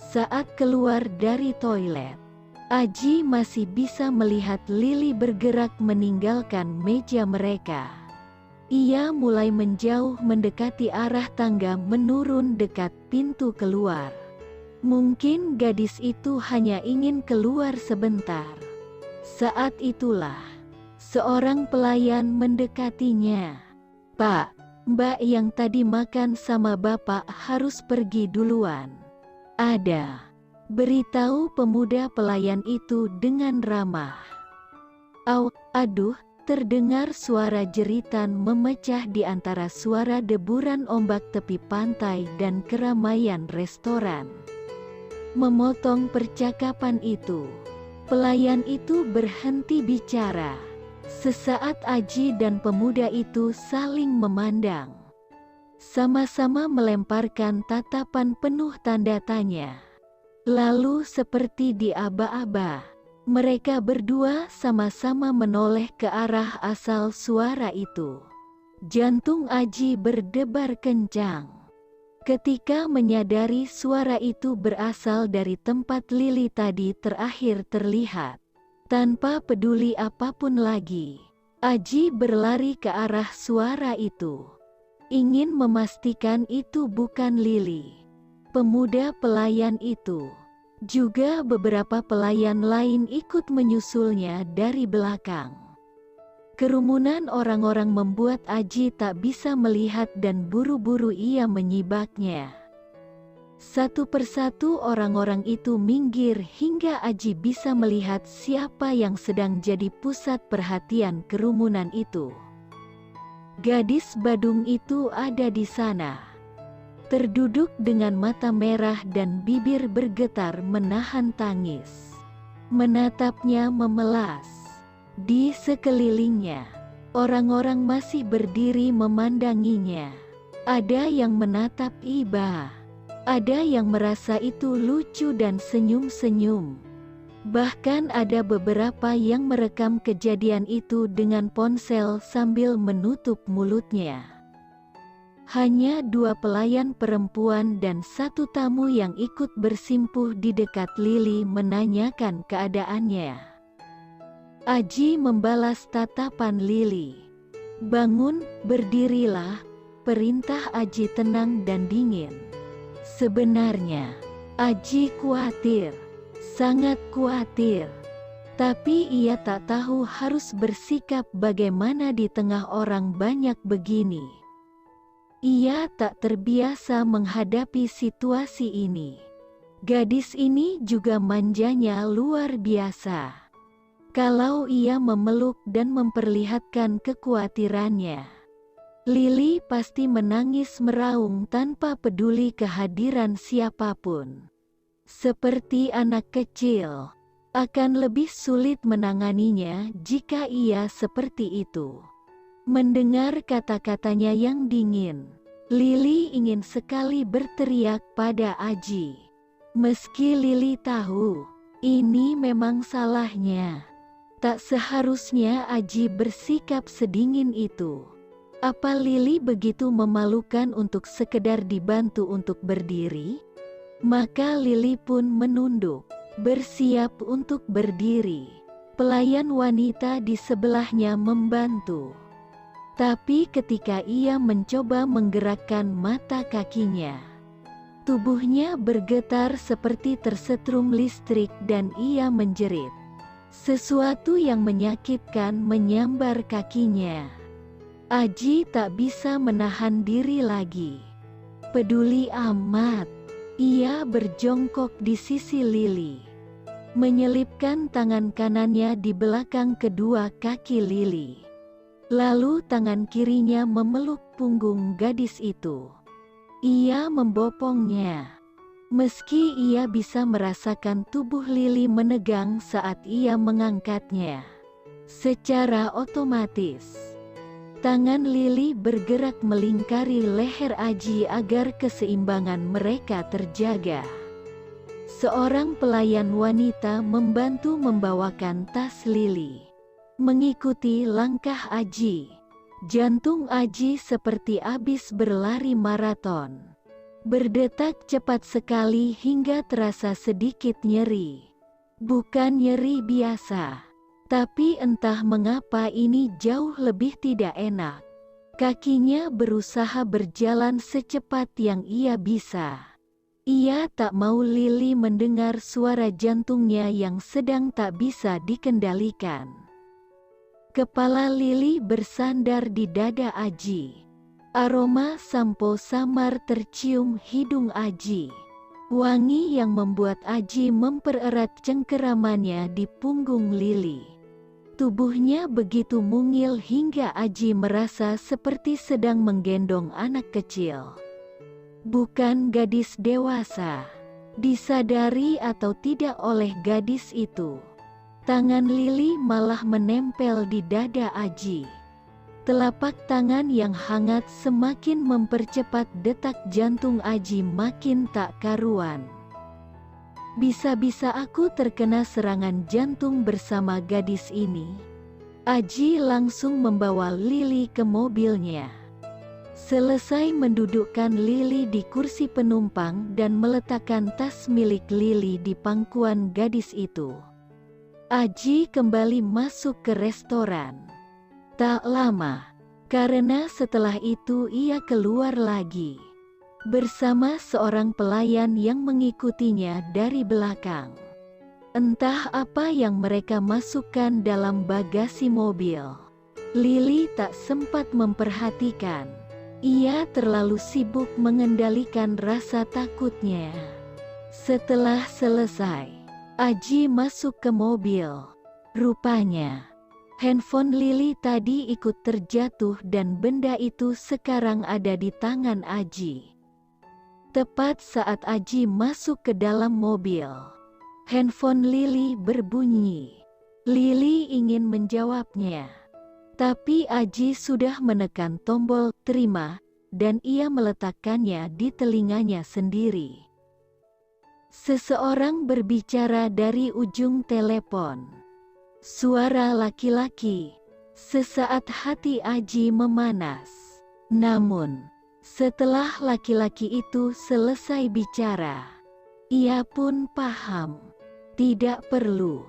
Saat keluar dari toilet, Aji masih bisa melihat Lily bergerak meninggalkan meja mereka. Ia mulai menjauh mendekati arah tangga menurun dekat pintu keluar. Mungkin gadis itu hanya ingin keluar sebentar. Saat itulah, seorang pelayan mendekatinya. "Pak, Mbak yang tadi makan sama Bapak harus pergi duluan. Ada," beritahu pemuda pelayan itu dengan ramah. Aduh, terdengar suara jeritan memecah di antara suara deburan ombak tepi pantai dan keramaian restoran. Memotong percakapan itu, pelayan itu berhenti bicara. Sesaat Aji dan pemuda itu saling memandang. Sama-sama melemparkan tatapan penuh tanda tanya. Lalu seperti diaba-aba, mereka berdua sama-sama menoleh ke arah asal suara itu. Jantung Aji berdebar kencang. Ketika menyadari suara itu berasal dari tempat Lily tadi terakhir terlihat. Tanpa peduli apapun lagi, Aji berlari ke arah suara itu. Ingin memastikan itu bukan Lily. Pemuda pelayan itu, juga beberapa pelayan lain ikut menyusulnya dari belakang. Kerumunan orang-orang membuat Aji tak bisa melihat dan buru-buru ia menyibaknya. Satu persatu orang-orang itu minggir hingga Aji bisa melihat siapa yang sedang jadi pusat perhatian kerumunan itu. Gadis Badung itu ada di sana. Terduduk dengan mata merah dan bibir bergetar menahan tangis. Menatapnya memelas. Di sekelilingnya, orang-orang masih berdiri memandanginya. Ada yang menatap iba. Ada yang merasa itu lucu dan senyum-senyum. Bahkan ada beberapa yang merekam kejadian itu dengan ponsel sambil menutup mulutnya. Hanya 2 pelayan perempuan dan 1 tamu yang ikut bersimpuh di dekat Lily menanyakan keadaannya. Aji membalas tatapan Lily. "Bangun, berdirilah," perintah Aji tenang dan dingin. Sebenarnya, Aji khawatir, sangat khawatir. Tapi ia tak tahu harus bersikap bagaimana di tengah orang banyak begini. Ia tak terbiasa menghadapi situasi ini. Gadis ini juga manjanya luar biasa. Kalau ia memeluk dan memperlihatkan kekhawatirannya, Lily pasti menangis meraung tanpa peduli kehadiran siapapun. Seperti anak kecil, akan lebih sulit menanganinya jika ia seperti itu. Mendengar kata-katanya yang dingin, Lily ingin sekali berteriak pada Aji. Meski Lily tahu, ini memang salahnya. Tak seharusnya Aji bersikap sedingin itu. Apa Lily begitu memalukan untuk sekedar dibantu untuk berdiri? Maka Lily pun menunduk, bersiap untuk berdiri. Pelayan wanita di sebelahnya membantu. Tapi ketika ia mencoba menggerakkan mata kakinya, tubuhnya bergetar seperti tersetrum listrik dan ia menjerit. Sesuatu yang menyakitkan menyambar kakinya. Aji tak bisa menahan diri lagi. Peduli amat, ia berjongkok di sisi Lily, menyelipkan tangan kanannya di belakang kedua kaki Lily. Lalu tangan kirinya memeluk punggung gadis itu. Ia membopongnya. Meski ia bisa merasakan tubuh Lily menegang saat ia mengangkatnya. Secara otomatis, tangan Lily bergerak melingkari leher Aji agar keseimbangan mereka terjaga. Seorang pelayan wanita membantu membawakan tas Lily. Mengikuti langkah Aji, jantung Aji seperti habis berlari maraton. Berdetak cepat sekali hingga terasa sedikit nyeri. Bukan nyeri biasa, tapi entah mengapa ini jauh lebih tidak enak. Kakinya berusaha berjalan secepat yang ia bisa. Ia tak mau Lili mendengar suara jantungnya yang sedang tak bisa dikendalikan. Kepala Lili bersandar di dada Aji. Aroma sampo samar tercium hidung Aji. Wangi yang membuat Aji mempererat cengkeramannya di punggung Lili. Tubuhnya begitu mungil hingga Aji merasa seperti sedang menggendong anak kecil. Bukan gadis dewasa. Disadari atau tidak oleh gadis itu, tangan Lili malah menempel di dada Aji. Telapak tangan yang hangat semakin mempercepat detak jantung Aji makin tak karuan. Bisa-bisa aku terkena serangan jantung bersama gadis ini. Aji langsung membawa Lili ke mobilnya. Selesai mendudukkan Lili di kursi penumpang dan meletakkan tas milik Lili di pangkuan gadis itu, Aji kembali masuk ke restoran. Tak lama, karena setelah itu ia keluar lagi, bersama seorang pelayan yang mengikutinya dari belakang. Entah apa yang mereka masukkan dalam bagasi mobil. Lili tak sempat memperhatikan. Ia terlalu sibuk mengendalikan rasa takutnya. Setelah selesai, Aji masuk ke mobil. Rupanya handphone Lili tadi ikut terjatuh dan benda itu sekarang ada di tangan Aji. Tepat saat Aji masuk ke dalam mobil, handphone Lili berbunyi. Lili ingin menjawabnya, tapi Aji sudah menekan tombol terima dan ia meletakkannya di telinganya sendiri. Seseorang berbicara dari ujung telepon. Suara laki-laki. Sesaat hati Aji memanas. Namun, setelah laki-laki itu selesai bicara, ia pun paham. Tidak perlu.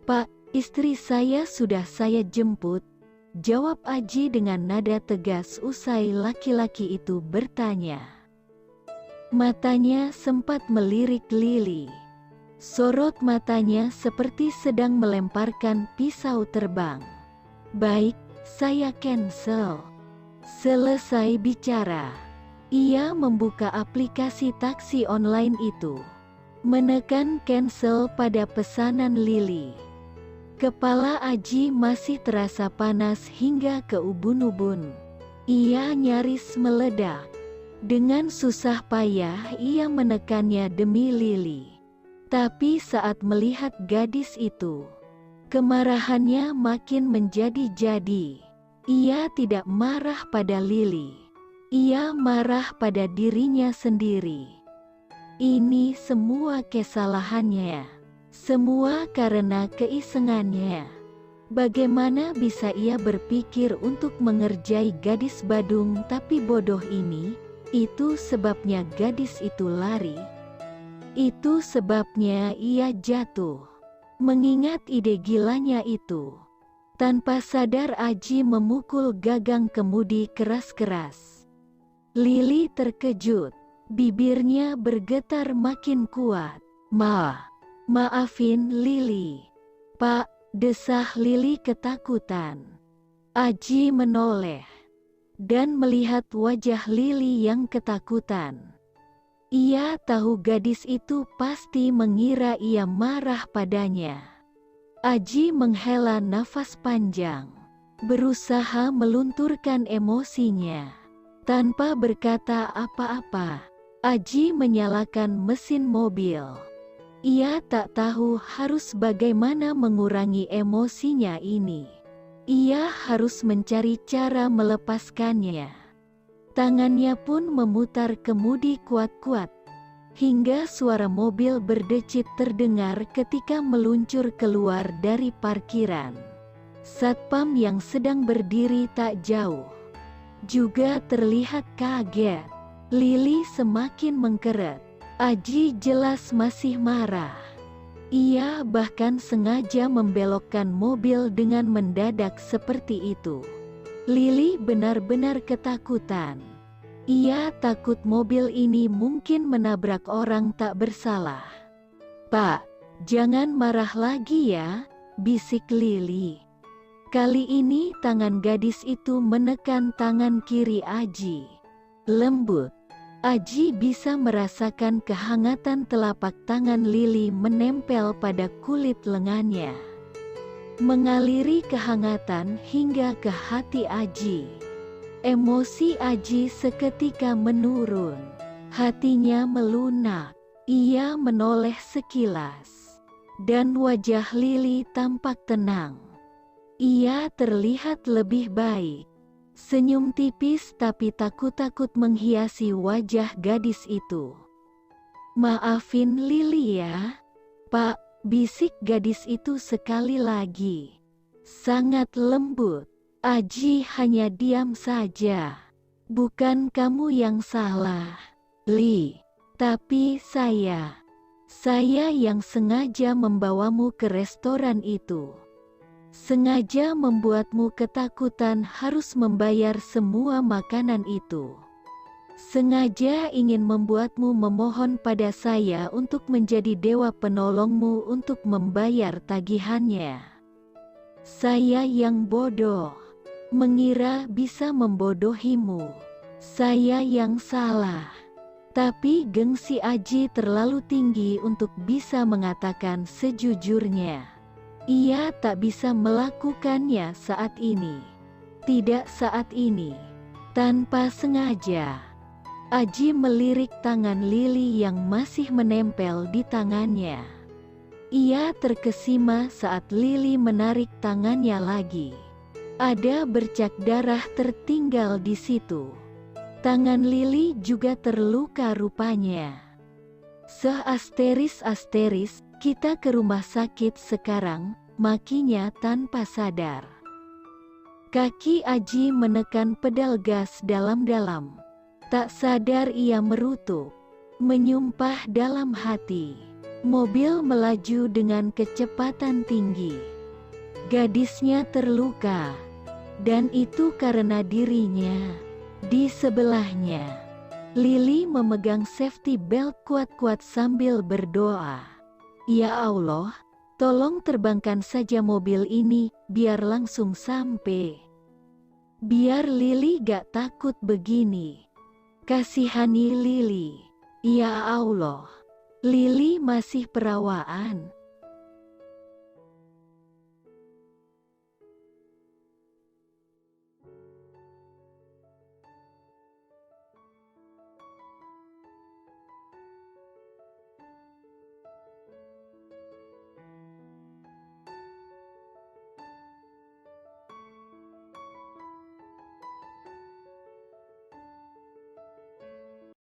Pak, istri saya sudah saya jemput, jawab Aji dengan nada tegas usai laki-laki itu bertanya. Matanya sempat melirik Lili. Sorot matanya seperti sedang melemparkan pisau terbang. Baik, saya cancel. Selesai bicara, ia membuka aplikasi taksi online itu, menekan cancel pada pesanan Lili. Kepala Aji masih terasa panas hingga ke ubun-ubun. Ia nyaris meledak. Dengan susah payah ia menekannya demi Lili. Tapi saat melihat gadis itu, kemarahannya makin menjadi-jadi. Ia tidak marah pada Lili. Ia marah pada dirinya sendiri. Ini semua kesalahannya. Semua karena keisengannya. Bagaimana bisa ia berpikir untuk mengerjai gadis Badung tapi bodoh ini? Itu sebabnya gadis itu lari. Itu sebabnya ia jatuh. Mengingat ide gilanya itu, tanpa sadar Aji memukul gagang kemudi keras-keras. Lili terkejut. Bibirnya bergetar makin kuat. Maafin Lili. Pak, desah Lili ketakutan. Aji menoleh dan melihat wajah Lili yang ketakutan. Ia tahu gadis itu pasti mengira ia marah padanya. Aji menghela nafas panjang, berusaha melunturkan emosinya. Tanpa berkata apa-apa, Aji menyalakan mesin mobil. Ia tak tahu harus bagaimana mengurangi emosinya ini. Ia harus mencari cara melepaskannya. Tangannya pun memutar kemudi kuat-kuat, hingga suara mobil berdecit terdengar ketika meluncur keluar dari parkiran. Satpam yang sedang berdiri tak jauh juga terlihat kaget. Lili semakin mengkeret. Aji jelas masih marah. Ia bahkan sengaja membelokkan mobil dengan mendadak seperti itu. Lili benar-benar ketakutan. Ia takut mobil ini mungkin menabrak orang tak bersalah. "Pak, jangan marah lagi ya," bisik Lili. Kali ini tangan gadis itu menekan tangan kiri Aji. Lembut. Aji bisa merasakan kehangatan telapak tangan Lili menempel pada kulit lengannya. Mengaliri kehangatan hingga ke hati Aji. Emosi Aji seketika menurun. Hatinya melunak. Ia menoleh sekilas. Dan wajah Lili tampak tenang. Ia terlihat lebih baik. Senyum tipis tapi takut-takut menghiasi wajah gadis itu. "Maafin Lili ya, Pak," bisik gadis itu sekali lagi. Sangat lembut. Aji hanya diam saja. "Bukan kamu yang salah, Li. Tapi saya yang sengaja membawamu ke restoran itu. Sengaja membuatmu ketakutan harus membayar semua makanan itu. Sengaja ingin membuatmu memohon pada saya untuk menjadi dewa penolongmu untuk membayar tagihannya. Saya yang bodoh, mengira bisa membodohimu. Saya yang salah." Tapi gengsi Aji terlalu tinggi untuk bisa mengatakan sejujurnya. Ia tak bisa melakukannya saat ini. Tidak saat ini. Tanpa sengaja. Aji melirik tangan Lili yang masih menempel di tangannya. Ia terkesima saat Lili menarik tangannya lagi. Ada bercak darah tertinggal di situ. Tangan Lili juga terluka rupanya. "Asteris, kita ke rumah sakit sekarang," makinya tanpa sadar. Kaki Aji menekan pedal gas dalam-dalam. Tak sadar ia merutuk, menyumpah dalam hati. Mobil melaju dengan kecepatan tinggi. Gadisnya terluka, dan itu karena dirinya. Di sebelahnya, Lili memegang safety belt kuat-kuat sambil berdoa. "Ya Allah, tolong terbangkan saja mobil ini, biar langsung sampai. Biar Lili gak takut begini. Kasihani Lili. Ya Allah." Lili masih perawaan.